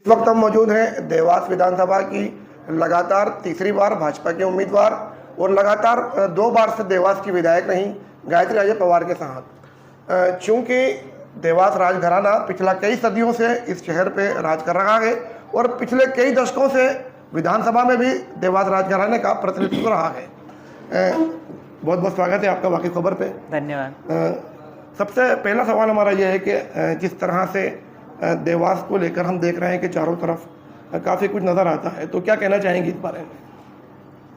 इस वक्त हम मौजूद हैं देवास विधानसभा की लगातार तीसरी बार भाजपा के उम्मीदवार और लगातार 2 बार से देवास की विधायक रही गायत्री अजय पवार के साथ। चूंकि देवास राजघराना पिछला कई सदियों से इस शहर पे राज कर रहा है और पिछले कई दशकों से विधानसभा में भी देवास राजघराने का प्रतिनिधित्व रहा है। बहुत बहुत स्वागत है आपका वाकिफ खबर पे। धन्यवाद। सबसे पहला सवाल हमारा यह है कि जिस तरह से देवास को लेकर हम देख रहे हैं कि चारों तरफ काफ़ी कुछ नज़र आता है, तो क्या कहना चाहेंगे इस बारे में?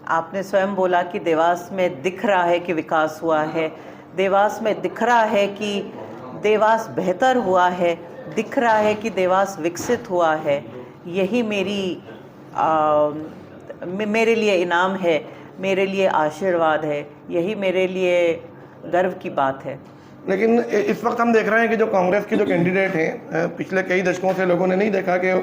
आपने स्वयं बोला कि देवास में दिख रहा है कि विकास हुआ है, देवास में दिख रहा है कि देवास बेहतर हुआ है, दिख रहा है कि देवास विकसित हुआ है। यही मेरे लिए इनाम है, मेरे लिए आशीर्वाद है, यही मेरे लिए गर्व की बात है। लेकिन इस वक्त हम देख रहे हैं कि जो कांग्रेस के जो कैंडिडेट हैं, पिछले कई दशकों से लोगों ने नहीं देखा कि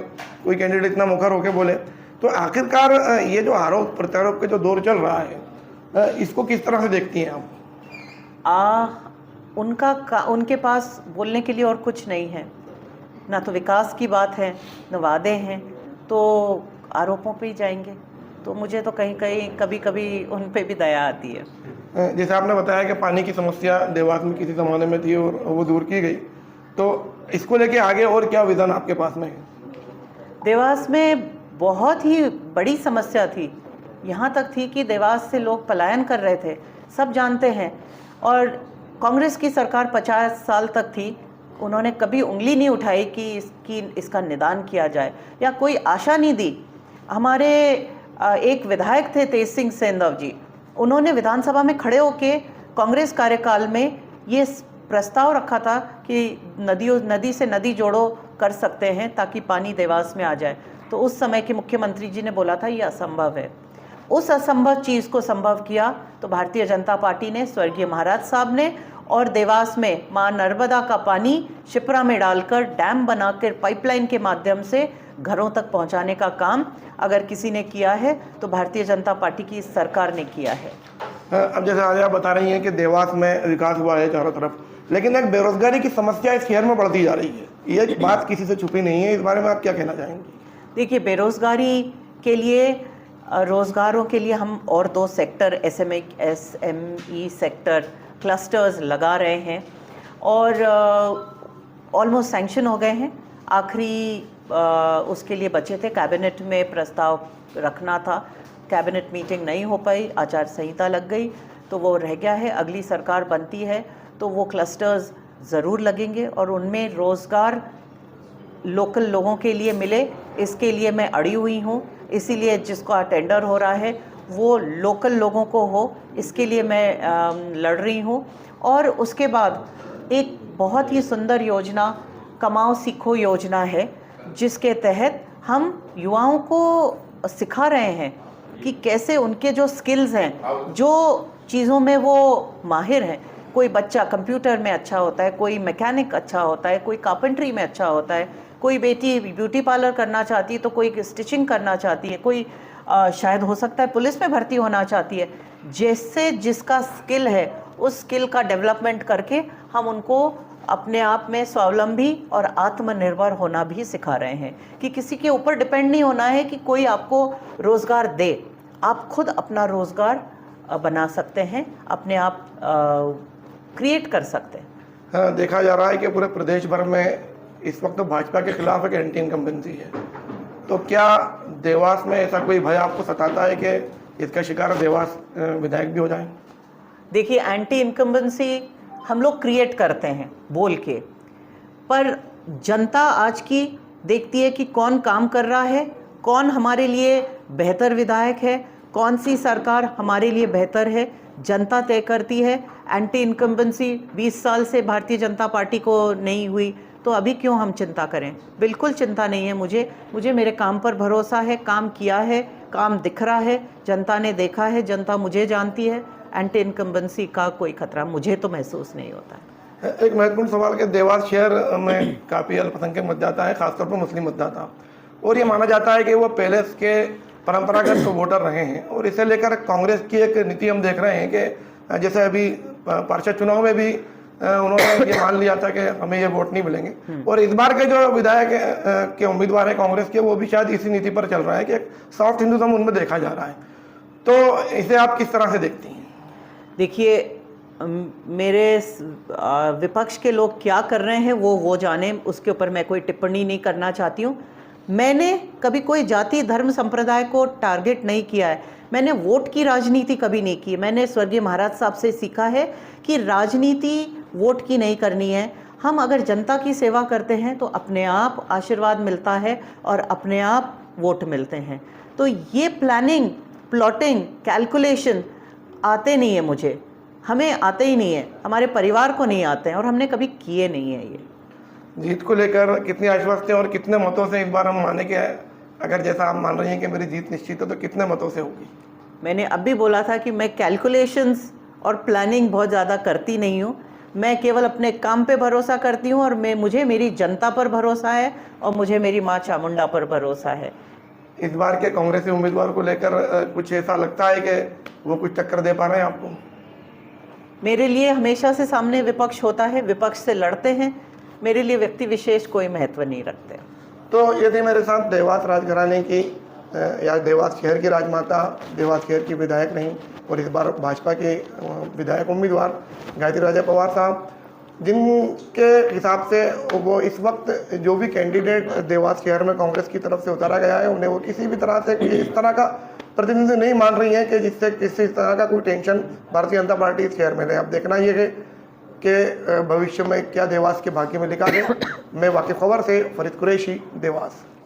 कोई कैंडिडेट इतना मुखर होकर बोले। तो आखिरकार ये जो आरोप प्रत्यारोप के जो दौर चल रहा है, इसको किस तरह से देखती हैं आप? उनके पास बोलने के लिए और कुछ नहीं है, ना तो विकास की बात है, न वादे हैं, तो आरोपों पे ही जाएंगे। तो मुझे तो कभी कभी उन पे भी दया आती है। जैसे आपने बताया कि पानी की समस्या देवास में किसी ज़माने में थी और वो दूर की गई, तो इसको लेके आगे और क्या विज़न आपके पास में है? देवास में बहुत ही बड़ी समस्या थी, यहाँ तक थी कि देवास से लोग पलायन कर रहे थे, सब जानते हैं। और कांग्रेस की सरकार 50 साल तक थी, उन्होंने कभी उंगली नहीं उठाई कि इसका निदान किया जाए या कोई आशा नहीं दी। हमारे एक विधायक थे तेज सिंह सेंधव जी, उन्होंने विधानसभा में खड़े होके कांग्रेस कार्यकाल में ये प्रस्ताव रखा था कि नदी से नदी जोड़ो कर सकते हैं ताकि पानी देवास में आ जाए। तो उस समय के मुख्यमंत्री जी ने बोला था ये असंभव है। उस असंभव चीज़ को संभव किया तो भारतीय जनता पार्टी ने, स्वर्गीय महाराज साहब ने, और देवास में मां नर्मदा का पानी शिप्रा में डालकर डैम बनाकर पाइपलाइन के माध्यम से घरों तक पहुंचाने का काम अगर किसी ने किया है तो भारतीय जनता पार्टी की सरकार ने किया है। अब जैसे आज आप बता रही हैं कि देवास में विकास हुआ है चारों तरफ, लेकिन एक बेरोजगारी की समस्या इस शहर में बढ़ती जा रही है, ये बात किसी से छुपी नहीं है। इस बारे में आप क्या कहना चाहेंगी? देखिए, बेरोजगारी के लिए, रोज़गारों के लिए हम और 2 सेक्टर SME सेक्टर क्लस्टर्स लगा रहे हैं और ऑलमोस्ट सैंक्शन हो गए हैं। आखिरी उसके लिए बचे थे, कैबिनेट में प्रस्ताव रखना था, कैबिनेट मीटिंग नहीं हो पाई, आचार संहिता लग गई, तो वो रह गया है। अगली सरकार बनती है तो वो क्लस्टर्स ज़रूर लगेंगे और उनमें रोज़गार लोकल लोगों के लिए मिले, इसके लिए मैं अड़ी हुई हूँ। इसीलिए जिसका टेंडर हो रहा है वो लोकल लोगों को हो, इसके लिए मैं लड़ रही हूँ। और उसके बाद एक बहुत ही सुंदर योजना कमाओ सीखो योजना है, जिसके तहत हम युवाओं को सिखा रहे हैं कि कैसे उनके जो स्किल्स हैं, जो चीज़ों में वो माहिर हैं, कोई बच्चा कंप्यूटर में अच्छा होता है, कोई मैकेनिक अच्छा होता है, कोई कारपेंटरी में अच्छा होता है, कोई बेटी ब्यूटी पार्लर करना चाहती है तो कोई स्टिचिंग करना चाहती है, कोई शायद हो सकता है पुलिस में भर्ती होना चाहती है। जैसे जिसका स्किल है उस स्किल का डेवलपमेंट करके हम उनको अपने आप में स्वावलंबी और आत्मनिर्भर होना भी सिखा रहे हैं कि किसी के ऊपर डिपेंड नहीं होना है कि कोई आपको रोज़गार दे, आप खुद अपना रोज़गार बना सकते हैं, अपने आप क्रिएट कर सकते हैं। हाँ, देखा जा रहा है कि पूरे प्रदेश भर में इस वक्त तो भाजपा के खिलाफ एक एंटी इनकम्बेंसी है, तो क्या देवास में ऐसा कोई भय आपको सताता है कि इसका शिकार देवास विधायक भी हो जाए? देखिए, एंटी इनकम्बेंसी हम लोग क्रिएट करते हैं बोल के, पर जनता आज की देखती है कि कौन काम कर रहा है, कौन हमारे लिए बेहतर विधायक है, कौन सी सरकार हमारे लिए बेहतर है, जनता तय करती है। एंटी इनकम्बेंसी 20 साल से भारतीय जनता पार्टी को नहीं हुई, तो अभी क्यों हम चिंता करें? बिल्कुल चिंता नहीं है मुझे मेरे काम पर भरोसा है, काम किया है, काम दिख रहा है, जनता ने देखा है, जनता मुझे जानती है। एंटी इनकम्बेंसी का कोई खतरा मुझे तो महसूस नहीं होता है। एक महत्वपूर्ण सवाल कि देवास शहर में काफ़ी अल्पसंख्यक मतदाता है, खासतौर पर मुस्लिम मतदाता, और ये माना जाता है कि वो पहले के परंपरागत वोटर रहे हैं, और इसे लेकर कांग्रेस की एक नीति हम देख रहे हैं कि जैसे अभी पार्षद चुनाव में भी उन्होंने ये मान लिया था कि हमें ये वोट नहीं मिलेंगे। और इस बार के जो विधायक के उम्मीदवार हैं कांग्रेस के, वो भी शायद इसी नीति पर चल रहा है कि एक सॉफ्ट हिंदुत्व उनमें देखा जा रहा है। तो इसे आप किस तरह से देखती हैं? देखिए, मेरे विपक्ष के लोग क्या कर रहे हैं वो जाने, उसके ऊपर मैं कोई टिप्पणी नहीं करना चाहती हूँ। मैंने कभी कोई जाति धर्म संप्रदाय को टारगेट नहीं किया है। मैंने वोट की राजनीति कभी नहीं की। मैंने स्वर्गीय महाराज साहब से सीखा है कि राजनीति वोट की नहीं करनी है। हम अगर जनता की सेवा करते हैं तो अपने आप आशीर्वाद मिलता है और अपने आप वोट मिलते हैं। तो ये प्लानिंग, प्लॉटिंग, कैलकुलेशन आते नहीं है मुझे, हमें आते ही नहीं है, हमारे परिवार को नहीं आते हैं और हमने कभी किए नहीं है। ये जीत को लेकर कितनी आश्वस्त हैं और कितने मतों से इस बार हम माने कि अगर जैसा आप मान रही हैं कि मेरी जीत निश्चित है, तो कितने मतों से होगी? मैंने अब भी बोला था कि मैं कैलकुलेशंस और प्लानिंग बहुत ज़्यादा करती नहीं हूँ। मैं केवल अपने काम पे भरोसा करती हूँ और मुझे मेरी जनता पर भरोसा है और मुझे मेरी माँ चामुंडा पर भरोसा है। इस बार के कांग्रेसी उम्मीदवार को लेकर कुछ ऐसा लगता है कि वो कुछ टक्कर दे पा रहे हैं आपको? मेरे लिए हमेशा से सामने विपक्ष होता है, विपक्ष से लड़ते हैं। मेरे लिए व्यक्ति विशेष कोई महत्व नहीं रखते। तो ये थी मेरे साथ देवास राजघराने की या देवास शहर की राजमाता, देवास शहर की विधायक नहीं और इस बार भाजपा के विधायक उम्मीदवार गायत्री राजा पवार साहब, जिनके हिसाब से वो इस वक्त जो भी कैंडिडेट देवास शहर में कांग्रेस की तरफ से उतारा गया है, उन्हें वो किसी भी तरह से इस तरह का प्रतिनिधित्व नहीं मान रही है कि जिससे किसी तरह का कोई टेंशन भारतीय जनता पार्टी इस शहर में ले। अब देखना ये है कि भविष्य में क्या देवास के भाग्य में लिखा है। मैं वाकिफ खबर से फरीद कुरैशी, देवास।